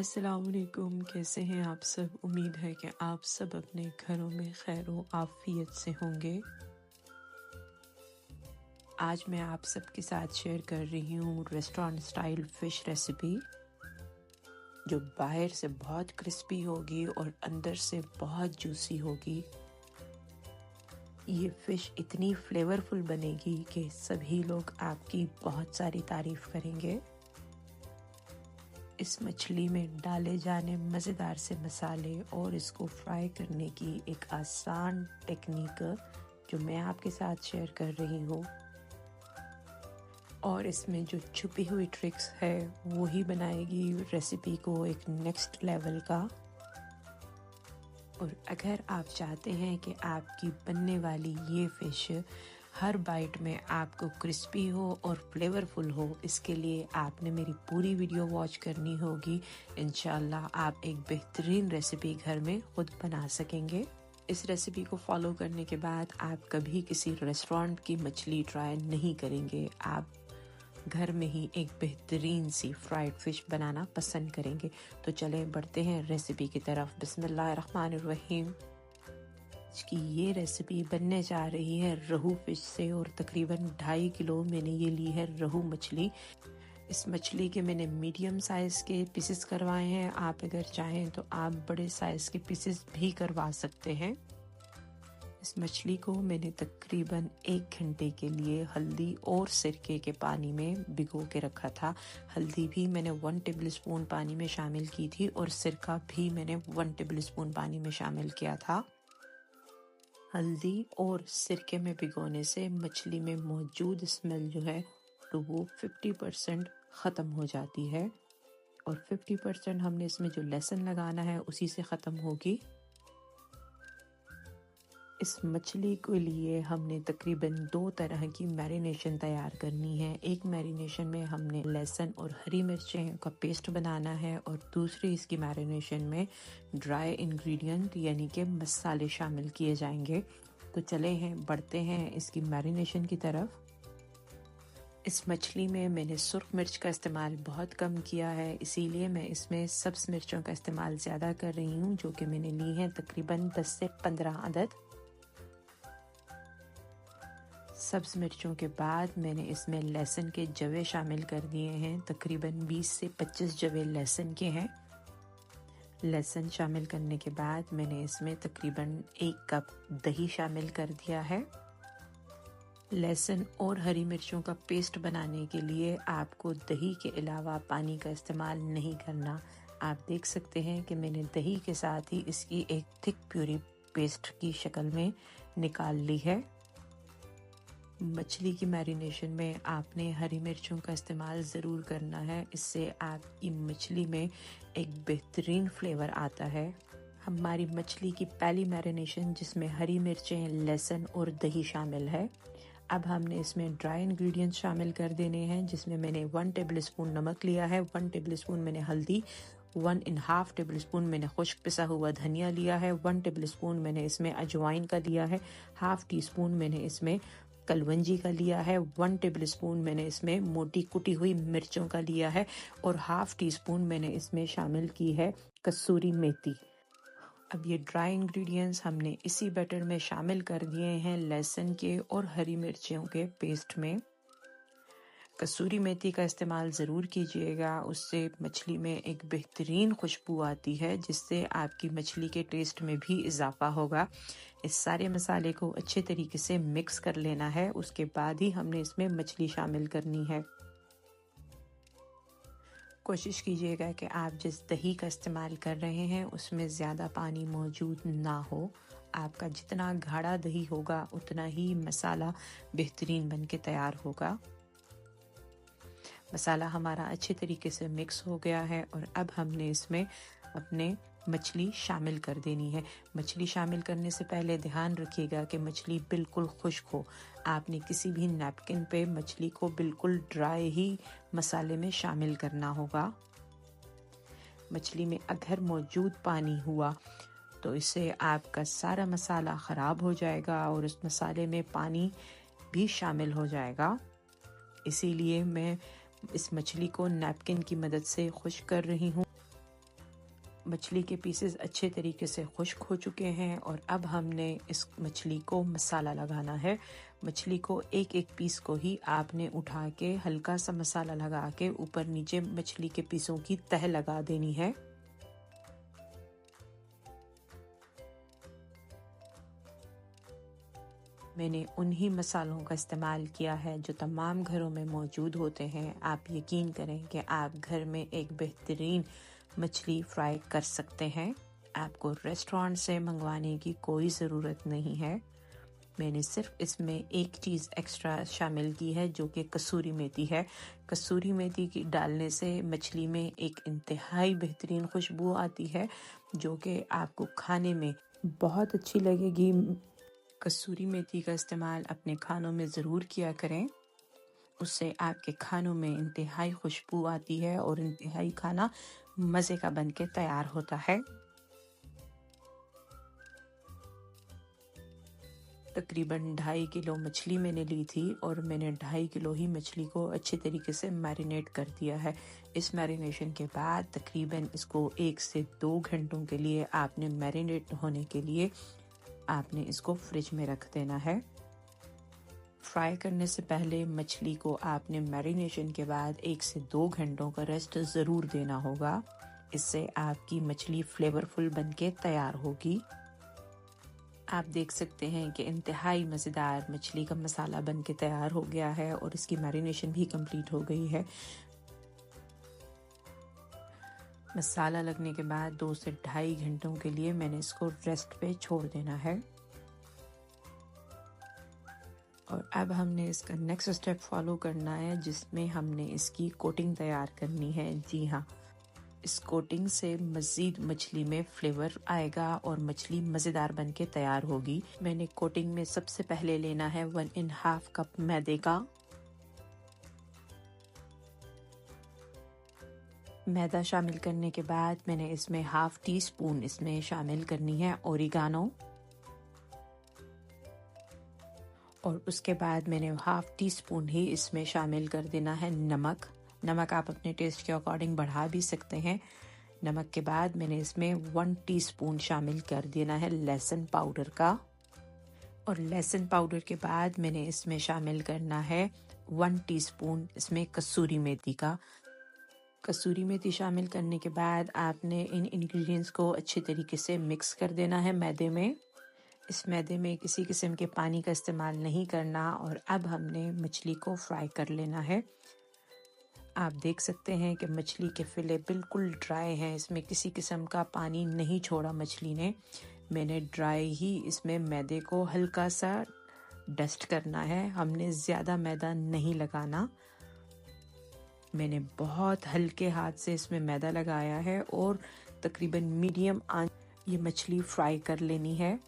अस्सलाम वालेकुम। कैसे हैं आप सब? उम्मीद है कि आप सब अपने घरों में खैर व आफियत से होंगे। आज मैं आप सबके साथ शेयर कर रही हूँ रेस्टोरेंट स्टाइल फ़िश रेसिपी, जो बाहर से बहुत क्रिस्पी होगी और अंदर से बहुत जूसी होगी। ये फ़िश इतनी फ्लेवरफुल बनेगी कि सभी लोग आपकी बहुत सारी तारीफ़ करेंगे। इस मछली में डाले जाने मज़ेदार से मसाले और इसको फ्राई करने की एक आसान टेक्निक जो मैं आपके साथ शेयर कर रही हूँ, और इसमें जो छुपी हुई ट्रिक्स है वो ही बनाएगी रेसिपी को एक नेक्स्ट लेवल का। और अगर आप चाहते हैं कि आपकी बनने वाली ये फ़िश हर बाइट में आपको क्रिस्पी हो और फ्लेवरफुल हो, इसके लिए आपने मेरी पूरी वीडियो वॉच करनी होगी। इंशाल्लाह आप एक बेहतरीन रेसिपी घर में खुद बना सकेंगे। इस रेसिपी को फॉलो करने के बाद आप कभी किसी रेस्टोरेंट की मछली ट्राई नहीं करेंगे। आप घर में ही एक बेहतरीन सी फ्राइड फ़िश बनाना पसंद करेंगे। तो चलें बढ़ते हैं रेसिपी की तरफ। बिस्मिल्लाहिर्रहमानिर्रहीम। आज की ये रेसिपी बनने जा रही है रोहू फ़िश से, और तकरीबन 2.5 किलो मैंने ये ली है रोहू मछली। इस मछली के मैंने मीडियम साइज़ के पीसेस करवाए हैं। आप अगर चाहें तो आप बड़े साइज़ के पीसेस भी करवा सकते हैं। इस मछली को मैंने तकरीबन 1 घंटे के लिए हल्दी और सिरके के पानी में भिगो के रखा था। हल्दी भी मैंने 1 टेबलस्पून पानी में शामिल की थी और सिरका भी मैंने 1 टेबलस्पून पानी में शामिल किया था। हल्दी और सिरके में भिगोने से मछली में मौजूद स्मेल जो है तो वो 50% ख़त्म हो जाती है, और 50% हमने इसमें जो लहसुन लगाना है उसी से ख़त्म होगी। इस मछली के लिए हमने तकरीबन 2 तरह की मैरिनेशन तैयार करनी है। एक मैरिनेशन में हमने लहसुन और हरी मिर्चें का पेस्ट बनाना है, और दूसरी इसकी मैरिनेशन में ड्राई इंग्रेडिएंट यानी कि मसाले शामिल किए जाएंगे। तो चले हैं बढ़ते हैं इसकी मैरिनेशन की तरफ। इस मछली में मैंने सुर्ख मिर्च का इस्तेमाल बहुत कम किया है, इसीलिए मैं इसमें सब्ज़ मिर्चों का इस्तेमाल ज़्यादा कर रही हूँ, जो कि मैंने ली है तकरीबन 10 से 15 अदद। सब्ज़ मिर्चों के बाद मैंने इसमें लहसुन के जवे शामिल कर दिए हैं। तकरीबन 20 से 25 जवे लहसुन के हैं। लहसुन शामिल करने के बाद मैंने इसमें तकरीबन 1 कप दही शामिल कर दिया है। लहसुन और हरी मिर्चों का पेस्ट बनाने के लिए आपको दही के अलावा पानी का इस्तेमाल नहीं करना। आप देख सकते हैं कि मैंने दही के साथ ही इसकी एक थिक प्यूरी पेस्ट की शक्ल में निकाल ली है। मछली की मैरिनेशन में आपने हरी मिर्चों का इस्तेमाल ज़रूर करना है, इससे आपकी मछली में एक बेहतरीन फ्लेवर आता है। हमारी मछली की पहली मैरिनेशन जिसमें हरी मिर्चें, लहसुन और दही शामिल है। अब हमने इसमें ड्राई इंग्रेडिएंट्स शामिल कर देने हैं, जिसमें मैंने 1 टेबलस्पून नमक लिया है, 1 टेबलस्पून मैंने हल्दी, 1.5 टेबलस्पून मैंने खुश्क पिसा हुआ धनिया लिया है, 1 टेबलस्पून मैंने इसमें अजवाइन का लिया है, हाफ टी स्पून मैंने इसमें कलवंजी का लिया है, 1 टेबलस्पून मैंने इसमें मोटी कुटी हुई मिर्चों का लिया है, और हाफ टी स्पून मैंने इसमें शामिल की है कसूरी मेथी। अब ये ड्राई इंग्रेडिएंट्स हमने इसी बैटर में शामिल कर दिए हैं लहसुन के और हरी मिर्चियों के पेस्ट में। कसूरी मेथी का इस्तेमाल ज़रूर कीजिएगा, उससे मछली में एक बेहतरीन खुशबू आती है, जिससे आपकी मछली के टेस्ट में भी इजाफा होगा। इस सारे मसाले को अच्छे तरीके से मिक्स कर लेना है, उसके बाद ही हमने इसमें मछली शामिल करनी है। कोशिश कीजिएगा कि आप जिस दही का इस्तेमाल कर रहे हैं उसमें ज़्यादा पानी मौजूद ना हो। आपका जितना गाढ़ा दही होगा उतना ही मसाला बेहतरीन बन के तैयार होगा। मसाला हमारा अच्छे तरीके से मिक्स हो गया है, और अब हमने इसमें अपने मछली शामिल कर देनी है। मछली शामिल करने से पहले ध्यान रखिएगा कि मछली बिल्कुल खुश्क हो। आपने किसी भी नैपकिन पे मछली को बिल्कुल ड्राई ही मसाले में शामिल करना होगा। मछली में अगर मौजूद पानी हुआ तो इससे आपका सारा मसाला ख़राब हो जाएगा और उस मसाले में पानी भी शामिल हो जाएगा। इसीलिए मैं इस मछली को नैपकिन की मदद से खुश्क कर रही हूँ। मछली के पीसेस अच्छे तरीके से खुश्क हो चुके हैं और अब हमने इस मछली को मसाला लगाना है। मछली को एक एक पीस को ही आपने उठा के हल्का सा मसाला लगा के ऊपर नीचे मछली के पीसों की तह लगा देनी है। मैंने उन्हीं मसालों का इस्तेमाल किया है जो तमाम घरों में मौजूद होते हैं। आप यकीन करें कि आप घर में एक बेहतरीन मछली फ्राई कर सकते हैं। आपको रेस्टोरेंट से मंगवाने की कोई ज़रूरत नहीं है। मैंने सिर्फ इसमें एक चीज़ एक्स्ट्रा शामिल की है जो कि कसूरी मेथी है। कसूरी मेथी की डालने से मछली में एक इंतहाई बेहतरीन खुशबू आती है जो कि आपको खाने में बहुत अच्छी लगेगी। कसूरी मेथी का इस्तेमाल अपने खानों में ज़रूर किया करें, उससे आपके खानों में इंतहाई खुशबू आती है और इंतहाई खाना मज़े का बन के तैयार होता है। तकरीबन 2.5 किलो मछली मैंने ली थी और मैंने 2.5 किलो ही मछली को अच्छे तरीके से मैरिनेट कर दिया है। इस मैरिनेशन के बाद तकरीबन इसको 1 से 2 घंटों के लिए आपने मैरिनेट होने के लिए आपने इसको फ्रिज में रख देना है। फ्राई करने से पहले मछली को आपने मैरिनेशन के बाद 1 से 2 घंटों का रेस्ट ज़रूर देना होगा। इससे आपकी मछली फ्लेवरफुल बनके तैयार होगी। आप देख सकते हैं कि इंतहाई मज़ेदार मछली का मसाला बनके तैयार हो गया है और इसकी मैरिनेशन भी कंप्लीट हो गई है। मसाला लगने के बाद 2 से 2.5 घंटों के लिए मैंने इसको रेस्ट पे छोड़ देना है। और अब हमने इसका नेक्स्ट स्टेप फॉलो करना है जिसमें हमने इसकी कोटिंग तैयार करनी है। जी हाँ, इस कोटिंग से मज़ीद मछली में फ्लेवर आएगा और मछली मज़ेदार बन के तैयार होगी। मैंने कोटिंग में सबसे पहले लेना है 1½ कप मैदे का। मैदा शामिल करने के बाद मैंने इसमें ½ टीस्पून इसमें शामिल करनी है ओरिगानो और उसके बाद मैंने ½ टीस्पून ही इसमें शामिल कर देना है नमक। नमक आप अपने टेस्ट के अकॉर्डिंग बढ़ा भी सकते हैं। नमक के बाद मैंने इसमें 1 टीस्पून शामिल कर देना है लहसुन पाउडर का और लहसुन पाउडर के बाद मैंने इसमें शामिल करना है 1 टीस्पून इसमें कसूरी मेथी का। कसूरी मेथी शामिल करने के बाद आपने इन इंग्रेडिएंट्स को अच्छे तरीके से मिक्स कर देना है मैदे में। इस मैदे में किसी किस्म के पानी का इस्तेमाल नहीं करना और अब हमने मछली को फ्राई कर लेना है। आप देख सकते हैं कि मछली के फिले बिल्कुल ड्राई हैं, इसमें किसी किस्म का पानी नहीं छोड़ा मछली ने। मैंने ड्राई ही इसमें मैदे को हल्का सा डस्ट करना है, हमने ज़्यादा मैदा नहीं लगाना। मैंने बहुत हल्के हाथ से इसमें मैदा लगाया है और तकरीबन मीडियम आंच ये मछली फ्राई कर लेनी है।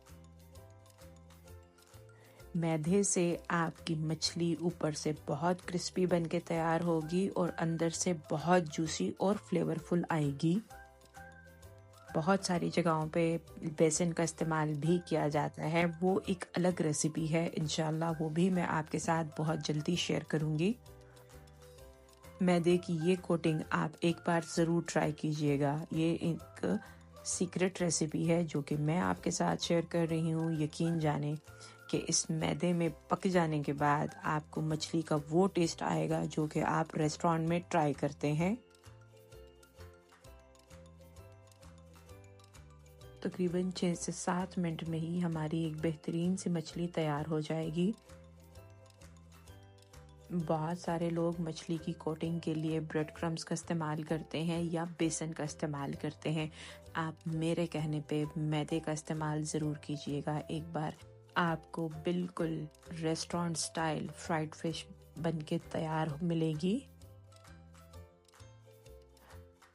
मैदे से आपकी मछली ऊपर से बहुत क्रिस्पी बन के तैयार होगी और अंदर से बहुत जूसी और फ्लेवरफुल आएगी। बहुत सारी जगहों पे बेसन का इस्तेमाल भी किया जाता है, वो एक अलग रेसिपी है। इंशाल्लाह वो भी मैं आपके साथ बहुत जल्दी शेयर करूँगी। मैदे की ये कोटिंग आप एक बार ज़रूर ट्राई कीजिएगा। ये एक सीक्रेट रेसिपी है जो कि मैं आपके साथ शेयर कर रही हूँ। यकीन जाने कि इस मैदे में पक जाने के बाद आपको मछली का वो टेस्ट आएगा जो कि आप रेस्टोरेंट में ट्राई करते हैं। तकरीबन 6 से 7 मिनट में ही हमारी एक बेहतरीन सी मछली तैयार हो जाएगी। बहुत सारे लोग मछली की कोटिंग के लिए ब्रेड क्रम्स का इस्तेमाल करते हैं या बेसन का इस्तेमाल करते हैं। आप मेरे कहने पे मैदे का इस्तेमाल ज़रूर कीजिएगा। एक बार आपको बिल्कुल रेस्टोरेंट स्टाइल फ्राइड फिश बनके तैयार मिलेगी।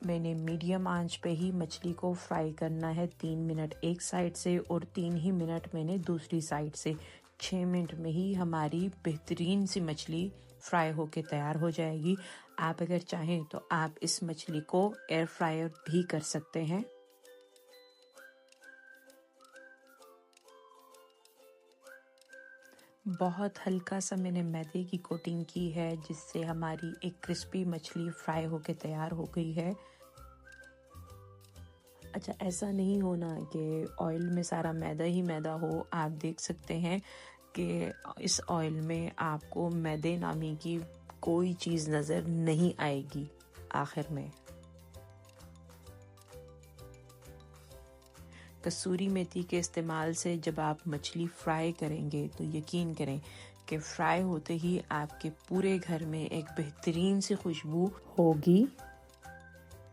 मैंने मीडियम आंच पे ही मछली को फ्राई करना है 3 मिनट एक साइड से और 3 ही मिनट मैंने दूसरी साइड से। 6 मिनट में ही हमारी बेहतरीन सी मछली फ्राई होके तैयार हो जाएगी। आप अगर चाहें तो आप इस मछली को एयर फ्रायर भी कर सकते हैं। बहुत हल्का सा मैंने मैदे की कोटिंग की है जिससे हमारी एक क्रिस्पी मछली फ्राई होके तैयार हो गई है। अच्छा, ऐसा नहीं होना कि ऑयल में सारा मैदा ही मैदा हो। आप देख सकते हैं कि इस ऑयल में आपको मैदे नामी की कोई चीज़ नज़र नहीं आएगी। आखिर में कसूरी मेथी के इस्तेमाल से जब आप मछली फ्राई करेंगे तो यकीन करें कि फ्राई होते ही आपके पूरे घर में एक बेहतरीन सी खुशबू होगी।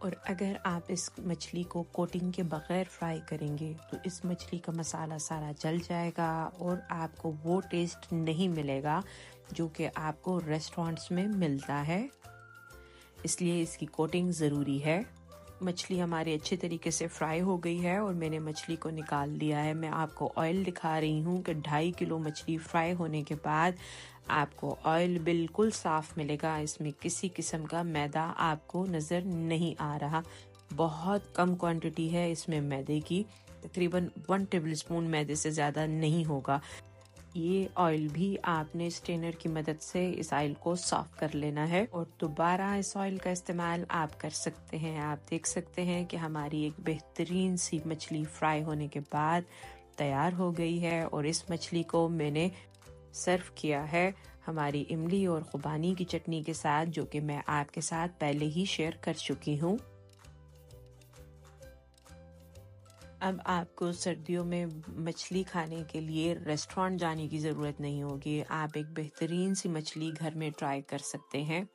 और अगर आप इस मछली को कोटिंग के बगैर फ्राई करेंगे तो इस मछली का मसाला सारा जल जाएगा और आपको वो टेस्ट नहीं मिलेगा जो कि आपको रेस्टोरेंट्स में मिलता है। इसलिए इसकी कोटिंग ज़रूरी है। मछली हमारी अच्छे तरीके से फ्राई हो गई है और मैंने मछली को निकाल लिया है। मैं आपको ऑयल दिखा रही हूँ कि 2.5 किलो मछली फ्राई होने के बाद आपको ऑयल बिल्कुल साफ मिलेगा। इसमें किसी किस्म का मैदा आपको नज़र नहीं आ रहा। बहुत कम क्वांटिटी है इसमें मैदे की, तकरीबन 1 टेबलस्पून मैदे से ज़्यादा नहीं होगा। ये ऑयल भी आपने स्ट्रेनर की मदद से इस ऑयल को साफ कर लेना है और दोबारा इस ऑयल का इस्तेमाल आप कर सकते हैं। आप देख सकते हैं कि हमारी एक बेहतरीन सी मछली फ्राई होने के बाद तैयार हो गई है और इस मछली को मैंने सर्व किया है हमारी इमली और खुबानी की चटनी के साथ, जो कि मैं आपके साथ पहले ही शेयर कर चुकी हूँ। अब आपको सर्दियों में मछली खाने के लिए रेस्टोरेंट जाने की ज़रूरत नहीं होगी। आप एक बेहतरीन सी मछली घर में ट्राई कर सकते हैं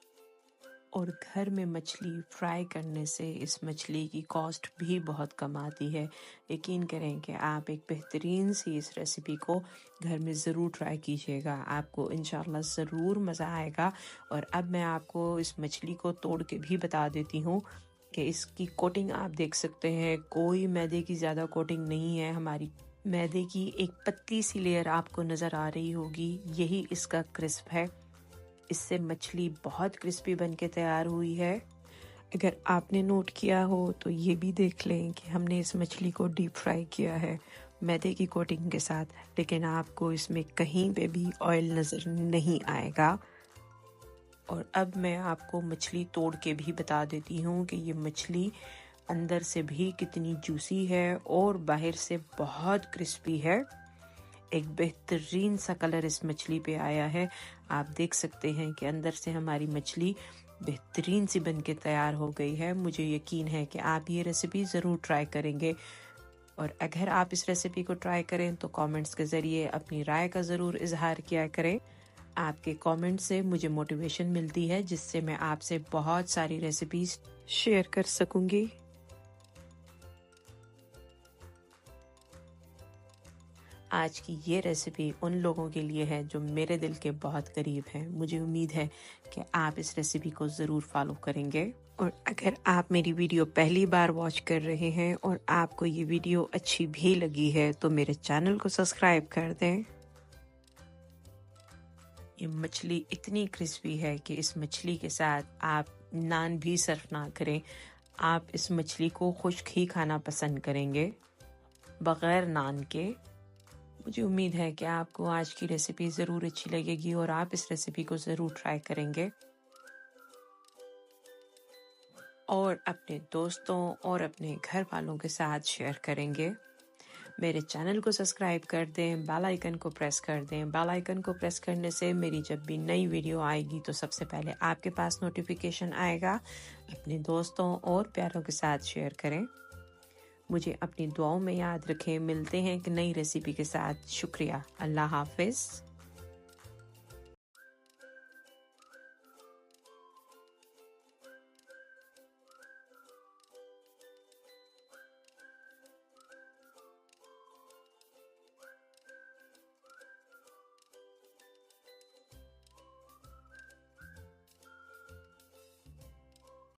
और घर में मछली फ्राई करने से इस मछली की कॉस्ट भी बहुत कम आती है। यकीन करें कि आप एक बेहतरीन सी इस रेसिपी को घर में ज़रूर ट्राई कीजिएगा। आपको इंशाल्लाह ज़रूर मज़ा आएगा। और अब मैं आपको इस मछली को तोड़ के भी बता देती हूँ कि इसकी कोटिंग आप देख सकते हैं, कोई मैदे की ज़्यादा कोटिंग नहीं है। हमारी मैदे की एक पतली सी लेयर आपको नज़र आ रही होगी, यही इसका क्रिस्प है। इससे मछली बहुत क्रिस्पी बन के तैयार हुई है। अगर आपने नोट किया हो तो ये भी देख लें कि हमने इस मछली को डीप फ्राई किया है मैदे की कोटिंग के साथ, लेकिन आपको इसमें कहीं पे भी ऑयल नज़र नहीं आएगा। और अब मैं आपको मछली तोड़ के भी बता देती हूँ कि ये मछली अंदर से भी कितनी जूसी है और बाहर से बहुत क्रिस्पी है। एक बेहतरीन सा कलर इस मछली पे आया है। आप देख सकते हैं कि अंदर से हमारी मछली बेहतरीन सी बन के तैयार हो गई है। मुझे यकीन है कि आप ये रेसिपी ज़रूर ट्राई करेंगे और अगर आप इस रेसिपी को ट्राई करें तो कमेंट्स के ज़रिए अपनी राय का ज़रूर इजहार किया करें। आपके कमेंट से मुझे मोटिवेशन मिलती है, जिससे मैं आपसे बहुत सारी रेसिपीज शेयर कर सकूंगी। आज की ये रेसिपी उन लोगों के लिए है जो मेरे दिल के बहुत करीब हैं। मुझे उम्मीद है कि आप इस रेसिपी को ज़रूर फॉलो करेंगे। और अगर आप मेरी वीडियो पहली बार वॉच कर रहे हैं और आपको ये वीडियो अच्छी भी लगी है तो मेरे चैनल को सब्सक्राइब कर दें। ये मछली इतनी क्रिस्पी है कि इस मछली के साथ आप नान भी सर्व ना करें, आप इस मछली को खुश्क ही खाना पसंद करेंगे बग़ैर नान के। मुझे उम्मीद है कि आपको आज की रेसिपी ज़रूर अच्छी लगेगी और आप इस रेसिपी को ज़रूर ट्राई करेंगे और अपने दोस्तों और अपने घर वालों के साथ शेयर करेंगे। मेरे चैनल को सब्सक्राइब कर दें, बेल आइकन को प्रेस कर दें। बेल आइकन को प्रेस करने से मेरी जब भी नई वीडियो आएगी तो सबसे पहले आपके पास नोटिफिकेशन आएगा। अपने दोस्तों और प्यारों के साथ शेयर करें। मुझे अपनी दुआओं में याद रखें। मिलते हैं एक नई रेसिपी के साथ। शुक्रिया। अल्लाह हाफिज़।